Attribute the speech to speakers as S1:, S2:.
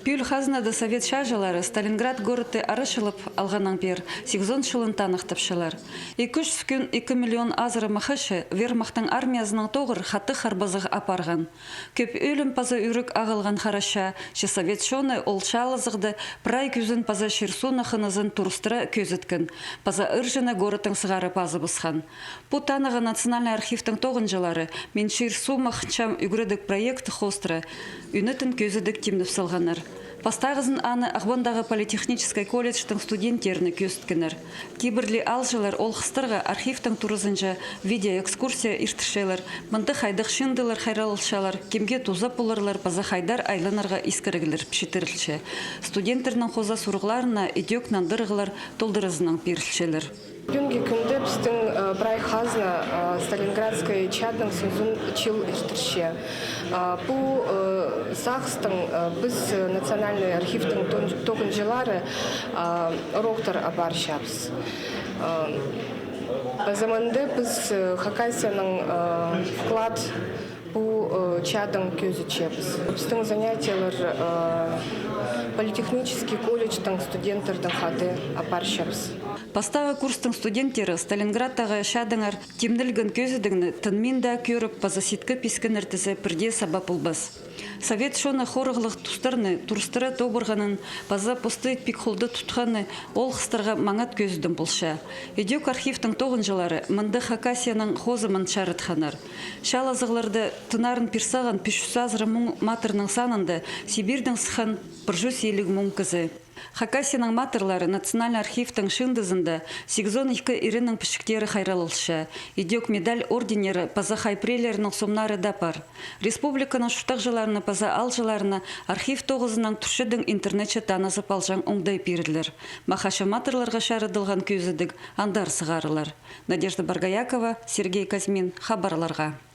S1: Пюл хазнада совет шажылары Сталинград городы арышылып алғаннан бер 8 жылын танықтапшылар. 2 миллион азыры махышы вермахтың армиясының тоғыр хаты харбазығы апарған. Көп өлім паза үрік ағылған хараша, ше совет шоны ол шалызықты прай күзін паза шерсуны хынызын турстыра көзіткін. Паза ұржыны городың сығары пазы бұсқан. Бұ таныға национальный архивтің тоғын жылары мен шерсу махчам үгірідік проект хостыры үнітін көзідік темніп салғанар. Пастағызын аны Ағбандағы политехническай колледжтің студенттеріні көсткінір. Кибірлі алжылар ол қыстырға архивтің турызынжа видеоэкскурсия иртішелер, мұнды хайдық шындылар хайралылшалар, кемге тузап боларлар паза хайдар айланарға искірігілер пішітірілші. Студенттерінің қоза сұрғыларына идек нандырғылар толдырызының перілшелер.
S2: Юнги күнді біздің брай хазна Сталинградскай чадың сөзін чил иртірше. Бұл сақстың біз национальный архивтің тоғын жылары роқтар абар шапс. Заманды біз Хакасияның вклад бұл чадың көзі чепіз. Біздің занятиялар политехнический колледжтің студенттердің хаты апар шапс.
S1: Пастағы курстың студенттері Сталинградтағы шадыңар темділгін көзідігіні тынмен да көріп пазаситкі пискін әртісі бірде сабап ұлбас. Совет шоны хорығылық тұстырны, турстыры тобырғанын, паза посты пик холды тұтқаны ол қыстырға маңат көзідің бұлша. Идек архивтің тоғын жылары мұнды Хакасияның хозымын шарытханар. Шал азығларды тынарын пирсаған пешусазыры мұң матырның санынды Сибирдің сыхан біржу сейлік мұң кізі. Хакасияның матырлары национальный архивтің шындызында 82 ирінің пішіктері хайралылшы. Идек медаль орденері паза хайпрелерінің сомнары да бар. Республиканың шуштақ жыларына паза алжыларына архив тоғызының түшідің интернетші танызып алжан оңдай перілер. Махаша матырларға шарыдылған көзідік андар сығарылар. Надежда Баргаякова, Сергей Казьмин, хабарларға.